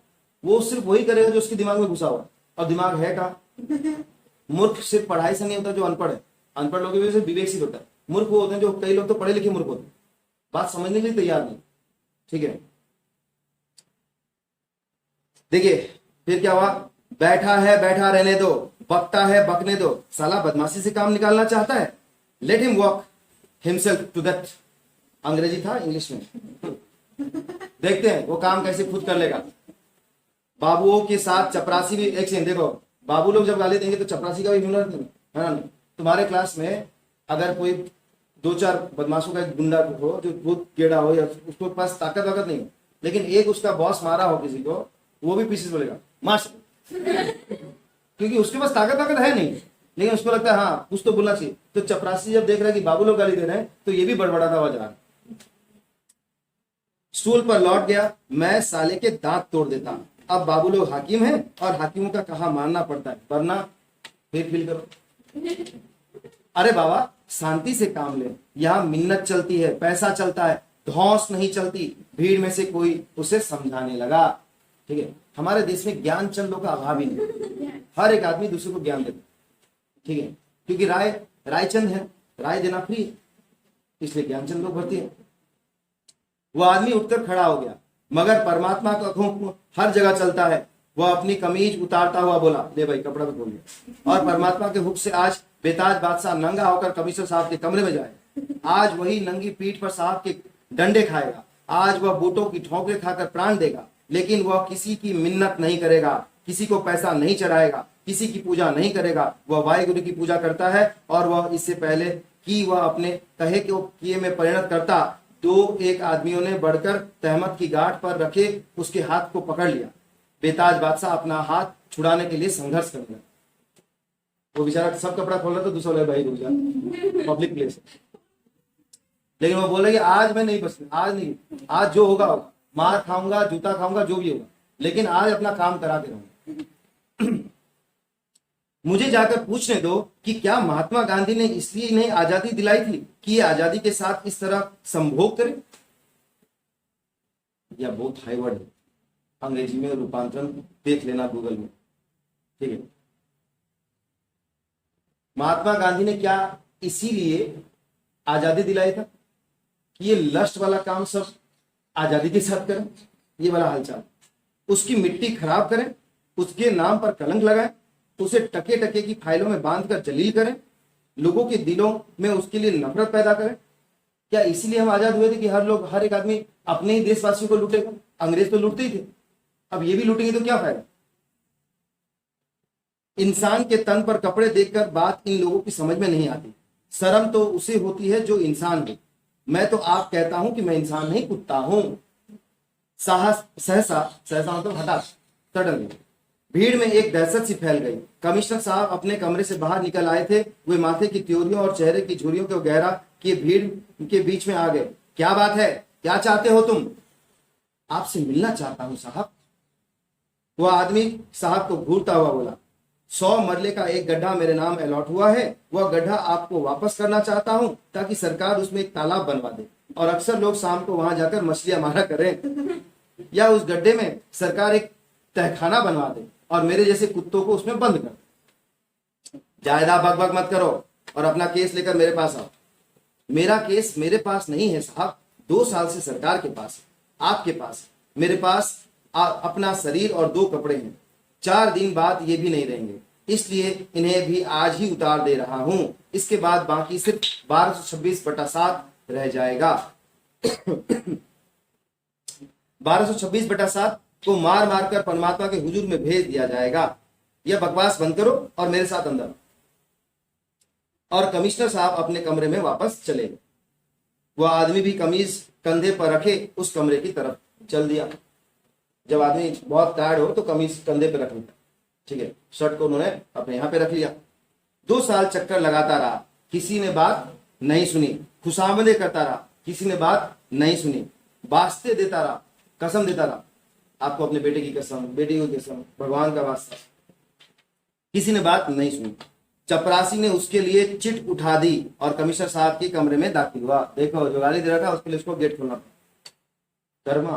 वो सिर्फ वही करेगा जो उसके दिमाग में घुसा हुआ, और दिमाग है कहाँ। मूर्ख सिर्फ पढ़ाई से नहीं होता जो अनपढ़ है, अनपढ़ लोगों की वजह से विवेकशील होता है। मूर्ख वो होते हैं जो, कई लोग तो पढ़े लिखे मूर्ख होते हैं, बात समझने के लिए तैयार नहीं, ठीक है। देखिए फिर क्या हुआ, बैठा है बैठा रहने दो, बकता है बकने दो। साला बदमाशी से काम निकालना चाहता है, let him walk himself to that. अंग्रेजी था, इंग्लिश में देखते हैं वो काम कैसे खुद कर लेगा। बाबुओं के साथ चपरासी भी एक सेकंड देखो, बाबू लोग जब गाली देंगे तो चपरासी का भी हुनर है ना। तुम्हारे क्लास में अगर कोई 2-4 बदमाशों का एक गुंडा हो जो खुद गेड़ा हो, या उसके पास ताकत वाकत नहीं हो, लेकिन एक उसका बॉस मारा हो किसी को, वो भी पीछे से बोलेगा मार, क्योंकि उसके पास ताकत वाकत है नहीं, लेकिन उसको लगता है हाँ कुछ तो बोलना चाहिए। तो चपरासी जब देख रहा है कि बाबू लोग गाली दे रहे हैं, तो ये भी बड़बड़ाता हुआ जा रहा है। स्टूल पर लौट गया, मैं साले के दांत तोड़ देता। अब बाबू लोग हाकिम हैं और हाकिमों का कहा मानना पड़ता है, वरना फिर फील करो। अरे बाबा शांति से काम ले, यहाँ मिन्नत चलती है, पैसा चलता है, धौंस नहीं चलती। भीड़ में से कोई उसे समझाने लगा, ठीक है। हमारे देश में ज्ञान चंदों का अभाव ही नहीं, हर एक आदमी दूसरे को ज्ञान देता, ठीक है, क्योंकि रायचंद है, राय देना फ्री है, इसलिए ज्ञानचंद लोग भरती है। वह आदमी उठकर खड़ा हो गया, मगर परमात्मा का हुक्म हर जगह चलता है। वह अपनी कमीज उतारता हुआ बोला, ले भाई कपड़ा भी खोल लिया, और परमात्मा के हुक्म से आज बेताज बादशाह नंगा होकर कमिश्नर साहब के कमरे में जाए। आज वही नंगी पीठ पर साहब के डंडे खाएगा, आज वह बूटों की ठोकरें खाकर प्राण देगा, लेकिन वह किसी की मिन्नत नहीं करेगा, किसी को पैसा नहीं चढ़ाएगा, किसी की पूजा नहीं करेगा। वह वाहिगुरु की पूजा करता है, और वह इससे पहले कि वह अपने कहे को किए में परिणत करता, 2-1 आदमियों ने बढ़कर तहमत की गांठ पर रखे उसके हाथ को पकड़ लिया। बेताज बादशाह अपना हाथ छुड़ाने के लिए संघर्ष कर रहा। वो बेचारा सब कपड़ा खोल रहा था, दूसरा भाई रुक जा, पब्लिक प्लेस, लेकिन वो बोले कि आज मैं नहीं बस, आज नहीं, आज जो होगा होगा, मार खाऊंगा, जूता खाऊंगा, जो भी होगा, लेकिन आज अपना काम करा के रहूंगा। मुझे जाकर पूछने दो कि क्या महात्मा गांधी ने इसलिए इन्हें आजादी दिलाई थी कि ये आजादी के साथ इस तरह संभोग करें। यह बहुत हाई वर्ड है, अंग्रेजी में रूपांतरण देख लेना गूगल में, ठीक है। महात्मा गांधी ने क्या इसीलिए आजादी दिलाई था कि ये लस्ट वाला काम सब आजादी के साथ करें, ये वाला हालचाल, उसकी मिट्टी खराब करें, उसके नाम पर कलंक लगाएं, उसे टके टके की फाइलों में बांधकर जलील करें, लोगों के दिलों में उसके लिए नफरत पैदा करें। क्या इसीलिए हम आजाद हुए थे कि हर एक आदमी अपने ही देशवासियों को लूटेगा? अंग्रेज तो लूटते ही थे, अब ये भी लूटेंगे तो क्या फायदा। इंसान के तन पर कपड़े देखकर बात इन लोगों की समझ में नहीं आती। शर्म तो उसे होती है जो इंसान है। मैं तो आप कहता हूं कि मैं इंसान नहीं, कुत्ता हूं। सहसा मतलब हठात, सडनली भीड़ में एक दहशत सी फैल गई। कमिश्नर साहब अपने कमरे से बाहर निकल आए थे। वे माथे की त्योरियों और चेहरे की झुर्रियों को गहरा किए भीड़ के बीच में आ गए। क्या बात है, क्या चाहते हो तुम? आपसे मिलना चाहता हूं साहब। वह आदमी साहब को घूरता हुआ बोला, 100 मरले का एक गड्ढा मेरे नाम अलॉट हुआ है, वह गड्ढा आपको वापस करना चाहता हूं ताकि सरकार उसमें एक तालाब बनवा दे और अक्सर लोग शाम को वहां जाकर मछलियां मारा करें, या उस गड्ढे में सरकार एक तहखाना बनवा दे और मेरे जैसे कुत्तों को उसमें बंद कर। ज्यादा बकबक मत करो और अपना केस लेकर मेरे पास आओ। मेरा केस मेरे पास नहीं है साहब, 2 साल से सरकार के पास है, आपके पास है। मेरे पास अपना शरीर और 2 कपड़े हैं। 4 दिन बाद ये भी नहीं रहेंगे, इसलिए इन्हें भी आज ही उतार दे रहा हूं। इसके बाद बाकी सिर्फ 1226/7 रह जाएगा। 1226/7 को मार मार कर परमात्मा के हुजूर में भेज दिया जाएगा। यह बकवास बंद करो और मेरे साथ अंदर। और कमिश्नर साहब अपने कमरे में वापस चले गए। वह आदमी भी कमीज कंधे पर रखे उस कमरे की तरफ चल दिया। जब आदमी बहुत टायर्ड हो तो कमीज कंधे पर रख लिया, ठीक है, शर्ट को उन्होंने अपने यहां पे रख लिया। 2 साल चक्कर लगाता रहा, किसी ने बात नहीं सुनी। खुशामदे करता रहा, किसी ने बात नहीं सुनी। वास्ते देता रहा, कसम देता रहा, आपको अपने बेटे की कसम, बेटी की कसम, भगवान का वास्ता, किसी ने बात नहीं सुनी। चपरासी ने उसके लिए चिट उठा दी और कमिश्नर साहब के कमरे में दाखिल हुआ। देखो, जो गाली दे रहा था उसके लिए उसको गेट खोलना पड़ा। कर्मा।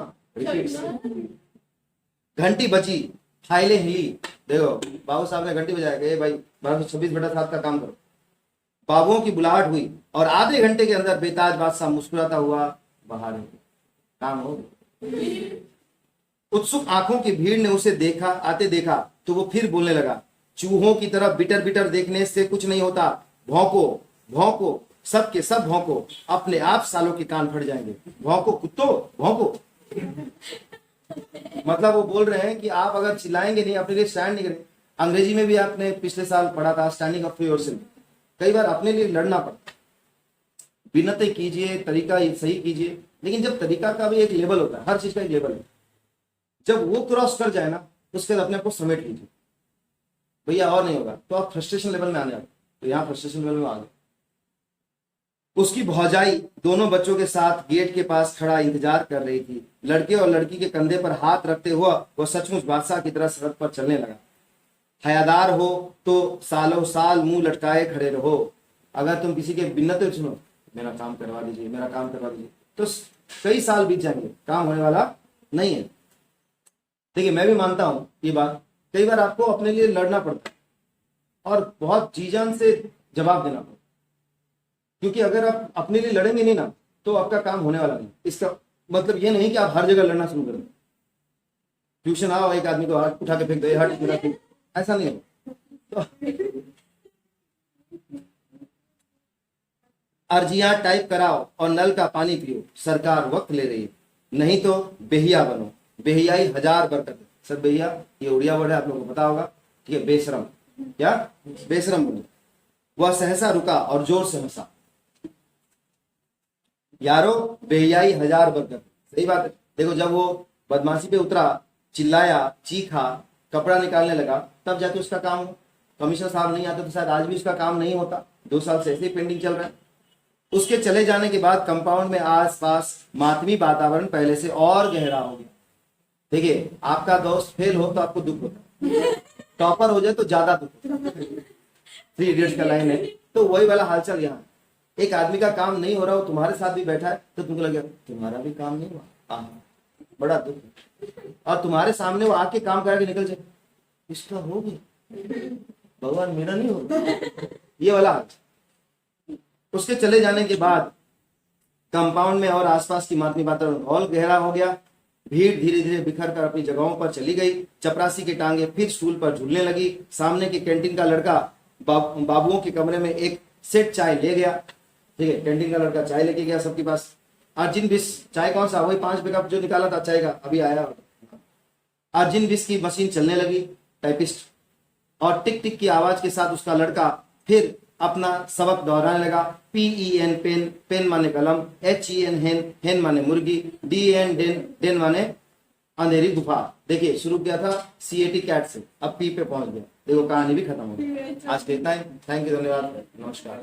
घंटी बची, फाइलें हिली। देखो, बाबू साहब ने घंटी बजाया, भाई 1226/7 का काम करो। बाबुओं की बुलाहट हुई और आधे घंटे के अंदर बेताज बादशाह मुस्कुराता हुआ बाहर निकला। काम हो गया। उत्सुक आंखों की भीड़ ने उसे आते देखा तो वो फिर बोलने लगा, चूहों की तरफ बिटर बिटर देखने से कुछ नहीं होता। भौंको भौंको, सबके सब भौंको, अपने आप सालों के कान फट जाएंगे। भौंको कुत्तो, भौंको। मतलब वो बोल रहे हैं कि आप अगर चिल्लाएंगे नहीं, अपने लिए स्टैंड नहीं करेंगे। अंग्रेजी में भी आपने पिछले साल पढ़ा था, स्टैंडिंग अप फॉर योरसेल्फ। कई बार अपने लिए लड़ना पड़ता। विनती कीजिए, तरीका सही कीजिए, लेकिन जब तरीका का भी एक लेवल होता है, हर चीज का एक लेवल है, जब वो क्रॉस कर जाए ना, उसके बाद अपने आप को समेट लीजिए, भैया और नहीं होगा, तो आप फ्रस्ट्रेशन लेवल में आने आगे। तो यहाँ फ्रस्ट्रेशन लेवल में आ गए। उसकी भौजाई दोनों बच्चों के साथ गेट के पास खड़ा इंतजार कर रही थी। लड़के और लड़की के कंधे पर हाथ रखते हुआ वह सचमुच बादशाह की तरह सड़क पर चलने लगा। हयादार हो तो सालों साल मुंह लटकाए खड़े रहो। अगर तुम किसी के बिन्नतें सुनो, मेरा काम करवा दीजिए, मेरा काम करवा दीजिए, तो कई साल बीत जाएंगे, काम होने वाला नहीं है। देखिए, मैं भी मानता हूं ये बात, कई बार आपको अपने लिए लड़ना पड़ता है और बहुत जी जान से जवाब देना पड़ता है, क्योंकि अगर आप अपने लिए लड़ेंगे नहीं ना, तो आपका काम होने वाला नहीं। इसका मतलब ये नहीं कि आप हर जगह लड़ना शुरू कर दें। ट्यूशन आओ, एक आदमी को हाथ उठा के फेंक दो, हट मेरा, ऐसा नहीं हो। तो अर्जियां टाइप कराओ और नल का पानी पियो, सरकार वक्त ले रही है, नहीं तो बेहिया बनो। बेहियाई 1000 बरकत। सर बेहिया ये उड़िया वर्ड है, आप लोगों को पता होगा, ठीक है। बेशरम, क्या बेशरम बनो। वह सहसा रुका और जोर से हंसा। यारो, बेहियाई 1000 बरकत, सही बात है। देखो, जब वो बदमाशी पे उतरा, चिल्लाया, चीखा, कपड़ा निकालने लगा, तब जाके उसका काम हो। कमिश्नर साहब नहीं आते तो शायद आज भी उसका काम नहीं होता। 2 साल से ऐसे ही पेंडिंग चल रहा है। उसके चले जाने के बाद कंपाउंड में आसपास मातमी वातावरण पहले से और गहरा हो गया। देखिए, आपका दोस्त फेल हो तो आपको दुख होता है, टॉपर हो जाए तो ज्यादा दुख होता है। 3 इडियट्स का लाइन है, तो वही वाला हालचाल यहाँ। एक आदमी का काम नहीं हो रहा हो, तुम्हारे साथ भी बैठा है, तो तुमको लगेगा तुम्हारा भी काम नहीं हुआ, बड़ा दुख। और तुम्हारे सामने वो आके काम करके निकल जाए, इसका हो गया, भगवान मेरा नहीं होगा, ये वाला हाल। उसके चले जाने के बाद कंपाउंड में और आसपास की मातमी वातावरण और गहरा हो गया। भीड़ धीरे धीरे बिखर कर अपनी जगहों पर चली गई। चपरासी की टांगे फिर स्टूल पर झूलने लगी। सामने के कैंटीन का लड़का बाबुओं के कमरे में एक सेट चाय ले गया, ठीक है। कैंटीन का लड़का चाय लेके गया सबके पास। अर्जिन बिस चाय कौन सा, वही 5 बैकअप जो निकाला था चाय का, अभी आया। अर्जिन बिस की मशीन चलने लगी, टाइपिस्ट, और टिक टिक की आवाज के साथ उसका लड़का फिर अपना सबक दोहराने लगा। PEN पेन, पेन माने कलम, HEN हेन, हेन माने मुर्गी, DEN डेन, डेन माने अंधेरी गुफा। देखिए, शुरू किया था CAT कैट से, अब P पे पहुंच गया। देखो, कहानी भी खत्म हो गई। आज के इतना ही। थैंक यू, धन्यवाद, नमस्कार।